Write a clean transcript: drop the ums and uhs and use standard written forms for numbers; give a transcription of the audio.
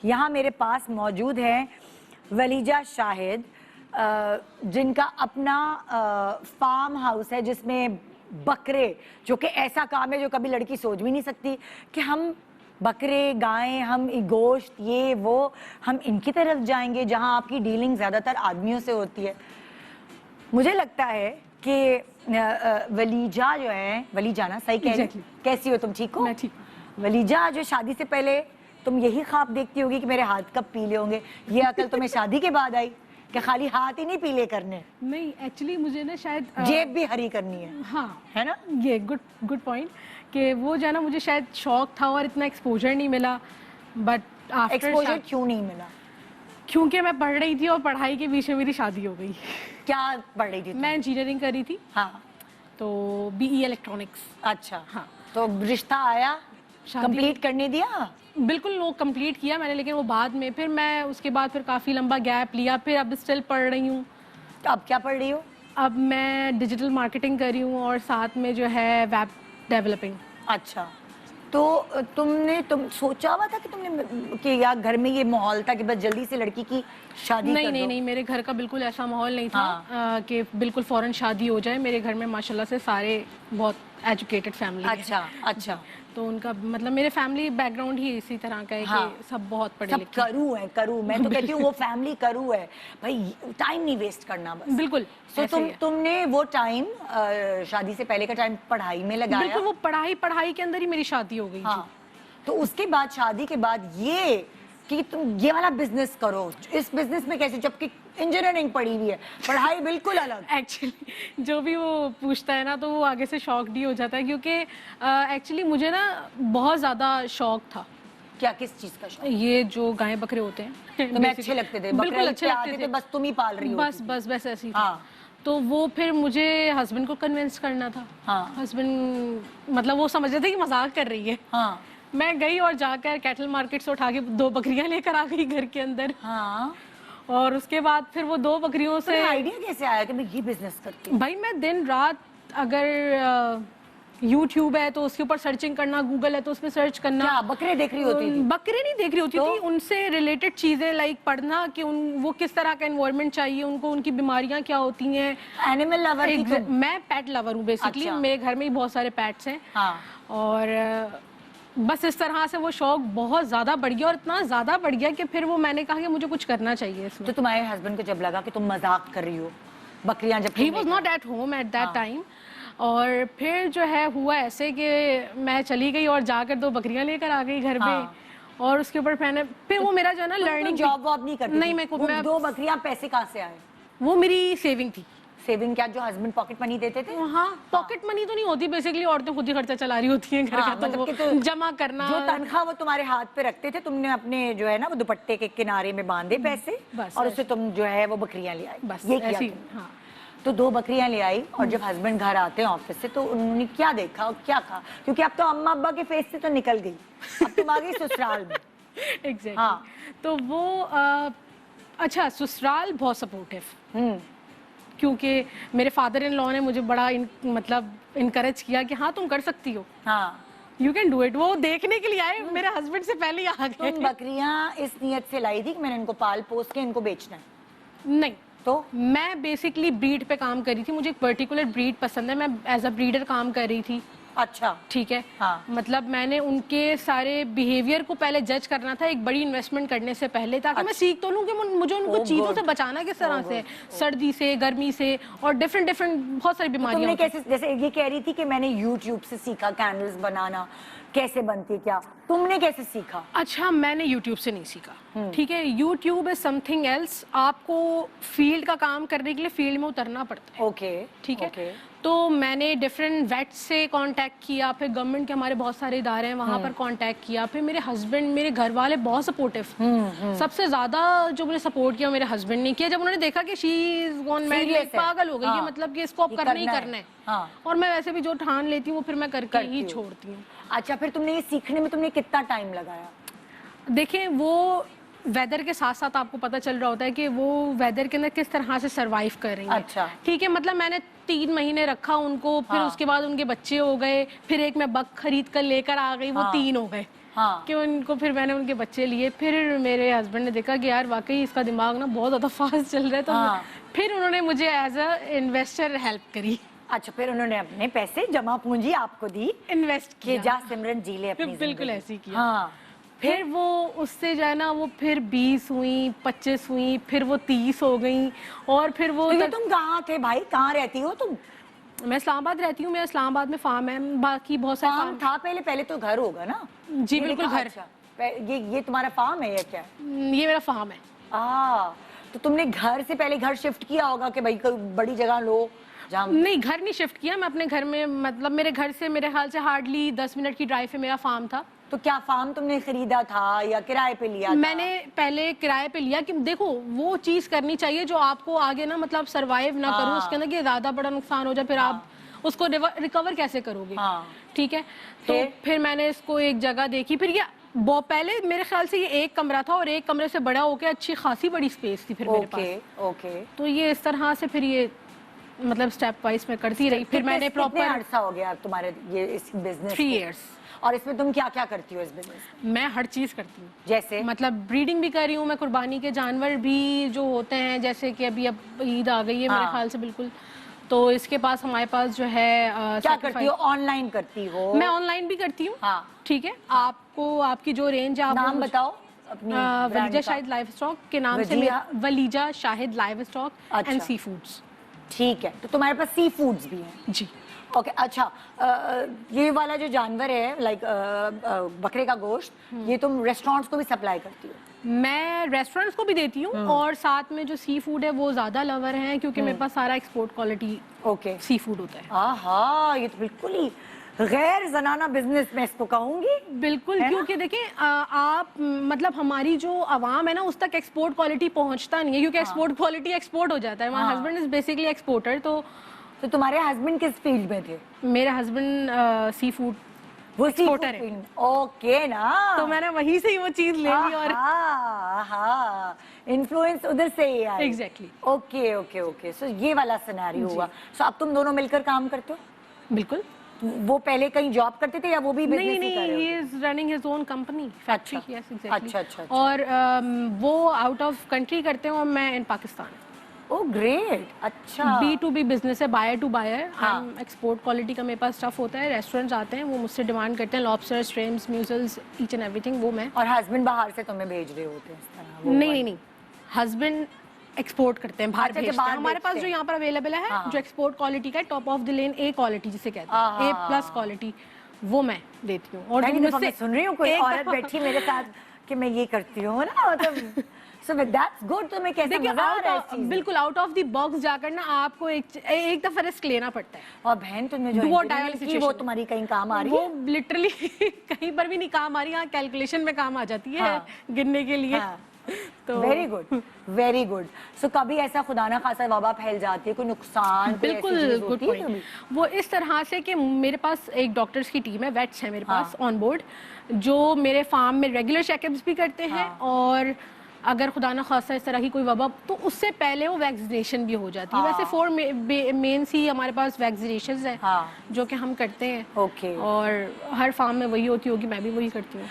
یہاں میرے پاس موجود ہیں ولیجہ شاہد, جن کا اپنا فارم ہاؤس ہے جس میں بکرے, جو کہ ایسا کام ہے جو کبھی لڑکی سوچ بھی نہیں سکتی کہ ہم بکرے, گائیں, ہم گوشت, یہ وہ, ہم ان کی طرف جائیں گے جہاں آپ کی ڈیلنگ زیادہ تر آدمیوں سے ہوتی ہے. مجھے لگتا ہے کہ ولیجہ جو ہے, ولیجہ نا صحیح کہہ رہی, کیسی ہو تم, ٹھیک ہو؟ میں ٹھیک ہوں. ولیجہ جو شادی سے پہلے تم یہی خواب دیکھتی ہوگی کہ میرے ہاتھ کب پیلے ہوں گے, یہ عقل تمہیں شادی کے بعد آئی کہ خالی ہاتھ ہی نہیں پیلے کرنے, نہیں ایکچولی مجھے نا شاید جیب بھی ہری کرنی ہے, ہاں ہے نا؟ یہ گڈ پوائنٹ کہ وہ جو ہے نا مجھے شاید شوق تھا اور اتنا ایکسپوجر نہیں ملا. بٹ ایکسپوجر کیوں نہیں ملا؟ کیونکہ میں پڑھ رہی تھی اور پڑھائی کے بیچ میں میری شادی ہو گئی. کیا پڑھ رہی تھی تم؟ میں انجینئرنگ کر رہی تھی. ہاں, تو بی ای الیکٹرانکس. اچھا ہاں, تو رشتہ آیا, کمپلیٹ کرنے دیا؟ بالکل وہ کمپلیٹ کیا میں نے, لیکن وہ بعد میں, پھر میں اس کے بعد پھر کافی لمبا گیپ لیا, پھر اب اسٹل پڑھ رہی ہوں. تو اب کیا پڑھ رہی ہو؟ اب میں ڈیجیٹل مارکیٹنگ کر رہی ہوں اور ساتھ میں جو ہے ویب ڈیولپنگ. اچھا, تو تم سوچا ہوا تھا کہ تم نے کہ یا گھر میں یہ ماحول تھا کہ بس جلدی سے لڑکی کی شادی کر دو؟ نہیں, میرے گھر کا بالکل ایسا ماحول نہیں تھا کہ بالکل فوراً شادی ہو جائے. میرے گھر میں ماشاءاللہ سے سارے بہت ایجوکیٹڈ فیملی ہے. اچھا, تو ان کا مطلب میرے فیملی بیک گراؤنڈ ہی اسی طرح کا ہے کہ سب بہت پڑھے لکھے, سب کرو ہے, کرو, میں تو کہتی ہوں وہ فیملی کرو ہے بھائی, ٹائم نہیں ویسٹ کرنا بس. بالکل. تو تم نے وہ ٹائم شادی سے پہلے کا ٹائم پڑھائی میں لگایا؟ بالکل, وہ پڑھائی کے اندر ہی میری شادی ہو گئی. ہاں, تو اس کے بعد شادی کے بعد یہ کہ تم یہ والا بزنس کرو, اس بزنس میں کیسے, جبکہ انجینئرنگ پڑھی ہوئی ہے, پڑھائی بالکل الگ. ایکچولی جو بھی وہ پوچھتا ہے نا تو وہ آگے سے شاکڈ ہی ہو جاتا ہے, کیونکہ ایکچولی مجھے نا بہت زیادہ شوق تھا. کیا, کس چیز کا شوق؟ یہ جو گائے بکرے ہوتے ہیں تمہیں اچھے لگتے تھے؟ بالکل اچھے لگتے تھے, بس تم ہی پال رہی ہو؟ بس ایسی تھی. تو وہ پھر مجھے ہسبینڈ کو کنونس کرنا تھا. ہسبینڈ مطلب وہ سمجھ رہے تھے کہ مذاق کر رہی ہے. میں گئی اور جا کر کیٹل مارکیٹ سے اٹھا کے 2 بکریاں لے کر آ گئی گھر کے اندر. اور اس کے بعد پھر وہ 2 بکریوں سے آئیڈیا کیسے آیا کہ میں یہ بزنس کرتی ہوں؟ بھائی میں دن رات, اگر یوٹیوب ہے تو اس کے اوپر سرچنگ کرنا, گوگل ہے تو اس پہ سرچ کرنا. کیا بکرے دیکھ رہی ہوتی تھی؟ بکرے نہیں دیکھ رہی ہوتی تھی, ان سے ریلیٹڈ چیزیں لائک پڑھنا کہ وہ کس طرح کا انوائرمنٹ چاہیے ان کو, ان کی بیماریاں کیا ہوتی ہیں. اینیمل لور تھی تم؟ میں پیٹ لور ہوں بیسیکلی, میرے گھر میں ہی بہت سارے پیٹس ہیں. اور بس اس طرح سے وہ شوق بہت زیادہ بڑھ گیا, اور اتنا زیادہ بڑھ گیا کہ پھر وہ میں نے کہا کہ مجھے کچھ کرنا چاہیے اس میں. تو تمہارے ہسبینڈ کو جب لگا کہ تم مذاق کر رہی ہو بکریاں, جب he was not at home at that time, اور پھر جو ہے ہوا ایسے کہ میں چلی گئی اور جا کر 2 بکریاں لے کر آ گئی گھر پہ, اور اس کے اوپر میں نے پھر وہ میرا جو ہے نا لرننگ. جاب واب نہیں کرتی؟ نہیں, میں 2 بکریاں پیسے کہاں سے آئے؟ وہ میری سیونگ تھی. سیونگ کیا, جو ہسبینڈ پاکٹ منی دیتے تھے؟ ہاں, پاکٹ منی تو نہیں ہوتی, بیسیکلی عورتیں خود ہی خرچہ چلا رہی ہوتی ہیں گھر کا, تو جمع کرنا, جو تنخواہ وہ تمہارے ہاتھ پہ رکھتے تھے, تم نے اپنے جو ہے نا وہ دوپٹے کے کنارے میں باندھے پیسے, اور اس سے تم جو ہے وہ بکریاں لے آئی. بس یہ کیا؟ تو 2 بکریاں لے آئی, اور جب ہسبینڈ گھر آتے ہیں آفس سے تو انہوں نے کیا دیکھا اور کیا کہا؟ کیونکہ اب تو اماں ابا کے فیس سے تو نکل گئی, اب تم آ گئی سسرال میں. ایگزیکٹلی. تو وہ اچھا, سسرال بہت سپورٹیو, کیونکہ میرے فادر ان لا نے مجھے بڑا مطلب انکریج کیا کہ ہاں تم کر سکتی ہو, یو کین ڈو اٹ. وہ دیکھنے کے لیے آئے, میرے ہسبینڈ سے پہلے ہی آ گئے. تم بکریاں اس نیت سے لائی تھی کہ میں نے ان کو پال پوس کے ان کو بیچنا ہے؟ نہیں, تو میں بیسکلی بریڈ پہ کام کر رہی تھی, مجھے ایک پرٹیکولر بریڈ پسند ہے, میں ایز اے بریڈر کام کر رہی تھی. اچھا, ٹھیک ہے, مطلب میں نے ان کے سارے بیہیویئر کو پہلے جج کرنا تھا ایک بڑی انویسٹمنٹ کرنے سے پہلے, تاکہ میں سیکھ تو لوں کہ مجھے ان کو چیزوں سے بچانا کس طرح سے, سردی سے, گرمی سے, اور ڈفرنٹ بہت ساری بیماریاں. تم نے کیسے, جیسے یہ کہہ رہی تھی کہ میں نے یوٹیوب سے سیکھا کینڈلز بنانا, کیسے بنتی, کیا تم نے کیسے سیکھا؟ اچھا, میں نے یوٹیوب سے نہیں سیکھا. ٹھیک ہے, YouTube is something else, آپ کو فیلڈ کا کام کرنے کے لیے فیلڈ میں اترنا پڑتا ہے. اوکے, ٹھیک ہے. تو میں نے ڈفرینٹ ویٹ سے کانٹیکٹ کیا, پھر گورنمنٹ کے ہمارے بہت سارے ادارے ہیں وہاں پر کانٹیکٹ کیا, پھر میرے ہسبینڈ, میرے گھر والے بہت سپورٹیو. سب سے زیادہ جو مجھے سپورٹ کیا میرے ہسبینڈ نے کیا, جب انہوں نے دیکھا کہ شی از گون میڈ, پاگل ہو گئی ہے, مطلب کہ اس کو اب کرنا ہی کرنا ہے, اور میں ویسے بھی جو ٹھان لیتی ہوں وہ پھر میں کر کے ہی چھوڑتی ہوں. اچھا, پھر تم نے یہ سیکھنے میں تم نے کتنا ٹائم لگایا؟ دیکھیں, وہ ویدر کے ساتھ ساتھ آپ کو پتہ چل رہا ہوتا ہے کہ وہ ویدر کے اندر کس طرح سے سروائیو کر رہی ہیں. اچھا, ٹھیک ہے, مطلب میں نے 3 مہینے رکھا ان کو, پھر اس کے بعد ان کے بچے ہو گئے, پھر ایک میں بک خرید کر لے کر آ گئی, وہ 3 ہو گئے. ہاں۔ کہ ان کو پھر میں نے ان کے بچے لیے. پھر میرے ہسبینڈ نے دیکھا کہ یار واقعی اس کا دماغ نا بہت زیادہ فاسٹ چل رہا ہے, تو ہاں۔ پھر انہوں نے مجھے ایز اے انویسٹر ہیلپ کری, اچھا پھر انہوں نے اپنے پیسے جمع پونجی آپ کو دی انویسٹ کہ کیا. جا سمرن جی لے اپنی زندگی. بالکل ایسے ہی کیا. ہاں. پھر وہ اس سے جو ہے نا وہ پھر 20 ہوئیں, 25 ہوئیں, پھر وہ 30 ہو گئیں, اور پھر وہ تو یہ تم کہاں تھے بھائی, کہاں رہتی ہو تم؟ میں اسلام آباد رہتی ہوں. میں اسلام آباد میں فارم ہے, باقی بہت سارے فارم تھا پہلے تو گھر ہوگا نا؟ جی بالکل گھر. یہ تمہارا فارم ہے یا کیا؟ یہ میرا فارم ہے. تو تم نے گھر سے پہلے گھر شفٹ کیا ہوگا کہ بھائی کوئی بڑی جگہ لو جہاں؟ نہیں, گھر نہیں شفٹ کیا میں اپنے گھر میں, مطلب میرے گھر سے میرے خیال سے ہارڈلی 10 منٹ کی ڈرائیو پہ میرا فارم تھا. تو کیا فارم تم نے خریدا تھا یا کرائے پہ لیا تھا؟ میں نے پہلے کرائے پہ لیا, کہ دیکھو وہ چیز کرنی چاہیے جو آپ کو آگے نا مطلب سروائیو نہ کرو اس کے اندر, کہ زیادہ بڑا نقصان ہو جائے پھر آپ اس کو ریکور کیسے کرو گے. ٹھیک ہے, تو پھر میں نے اس کو ایک جگہ دیکھی. پھر یہ پہلے میرے خیال سے یہ ایک کمرہ تھا, اور ایک کمرے سے بڑا ہو کے اچھی خاصی بڑی اسپیس تھی پھر میرے پاس. تو یہ اس طرح سے پھر یہ مطلب اسٹیپ وائز میں کرتی رہی. پھر میں نے کتنے عرصہ ہو گیا تمہارے یہ اس بزنس 3 ایئرس. اور اس میں تم کیا کیا کرتی ہو اس بزنس؟ میں ہر چیز کرتی ہوں. جیسے مطلب بریڈنگ بھی کر رہی ہوں میں, قربانی کے جانور بھی جو ہوتے ہیں, جیسے کہ ابھی اب عید آ گئی ہے میرے خیال سے بالکل, تو اس کے پاس ہمارے پاس جو ہے کیا کرتی ہو؟ آن لائن کرتی ہو؟ میں آن لائن بھی کرتی ہوں. ٹھیک ہے, آپ کو آپ کی جو رینج ہے, نام بتاؤ اپنی. ولیجہ شاہد لائف اسٹاک کے نام سے, Walija Shahid life stock and sea foods. ٹھیک ہے, تو تمہارے پاس سی فوڈس بھی ہیں؟ جی. اوکے. اچھا, یہ والا جو جانور ہے لائک بکرے کا گوشت, یہ تم ریسٹورینٹس کو بھی سپلائی کرتی ہو؟ میں ریسٹورینٹس کو بھی دیتی ہوں, اور ساتھ میں جو سی فوڈ ہے وہ زیادہ لور ہیں, کیونکہ میرے پاس سارا ایکسپورٹ کوالٹی سی فوڈ ہوتا ہے. ہاں, یہ تو بالکل ہی غیر زنانہ بزنس میں اس کو کہوں گی. بالکل, کیونکہ دیکھیں آپ مطلب ہماری جو عوام ہے نا اس تک ایکسپورٹ کوالٹی پہنچتا نہیں ہے, کیونکہ ایکسپورٹ کوالٹی ایکسپورٹ ہو جاتا ہے. ہمارا ہسبینڈ از بیسیکلی ایکسپورٹر. تو تمہارے ہسبینڈ کس فیلڈ میں تھے؟ میرے ہسبینڈ سی فوڈ وہ ایکسپورٹر ہے. اوکے نا, تو میں نے وہیں سے ہی وہ چیز لے لی, اور انفلوئنس ادھر سے ہی آئی. ایگزیکٹلی. اوکے اوکے اوکے, سو یہ والا سینیریو ہوا. سو اب تم دونوں مل کر کام کرتے ہو؟ بالکل. وہ پہلے کہیں جاب کرتے تھے یا وہ بھی بزنس ہی کر رہے ہو؟ نہیں, he is running his own company, factory. Yes exactly. اچھا. اور وہ آؤٹ آف کنٹری کرتے ہیں, اور میں ان پاکستان. او گریٹ. اچھا, B2B بزنس ہے, buyer to buyer. Export quality کا میرے پاس اسٹف ہوتا ہے. ریسٹورینٹس آتے ہیں, وہ مجھ سے ڈیمانڈ کرتے ہیں, lobster, shrimps, mussels, each and everything, وہ میں. اور ہسبینڈ باہر سے تمہیں بھیج رہے ہوتے ہیں اس طرح؟ نہیں, ہسبینڈ ایکسپورٹ کرتے ہیں, باہر بھیجتے ہیں. ہمارے پاس جو یہاں پر اویلیبل ہے, جو ایکسپورٹ کوالٹی کا ہے, top of the line a quality جسے کہتے ہیں, A+ کوالٹی, وہ میں دیتی ہوں. اور میں سن رہی ہوں کوئی عورت بیٹھی میرے ساتھ کہ میں یہ کرتی ہوں نا, مطلب so that's good. تو میں کیسے مزہ آ رہا ہے اس چیز؟ بالکل آؤٹ آف دی باکس جا کر نا آپ کو ایک دفعہ رسک لینا پڑتا ہے. اور بہن تم نے جو کی وہ تمہاری کہیں کام آ رہی ہے؟ وہ لٹرلی کہیں پر بھی نہیں کام آ رہی, ہاں کیلکولیشن میں کام آ جاتی ہے گننے کے لیے. تو ویری گڈ, ویری گڈ. سو کبھی ایسا خدا نہ خاصا وبا پھیل جاتی ہے, کوئی نقصان؟ بالکل گڈ پوائنٹ. وہ اس طرح سے کہ میرے پاس ایک ڈاکٹرس کی ٹیم ہے, ویٹس ہیں میرے پاس آن بورڈ, جو میرے فارم میں ریگولر چیک اپس بھی کرتے ہیں, اور اگر خدا نہ خاصہ اس طرح کی کوئی وبا, تو اس سے پہلے وہ ویکسینیشن بھی ہو جاتی ہے. ویسے 4 مین سی ہمارے پاس ویکسینیشنز ہیں جو کہ ہم کرتے ہیں, اور ہر فارم میں وہی ہوتی ہوگی, میں بھی وہی کرتی ہوں.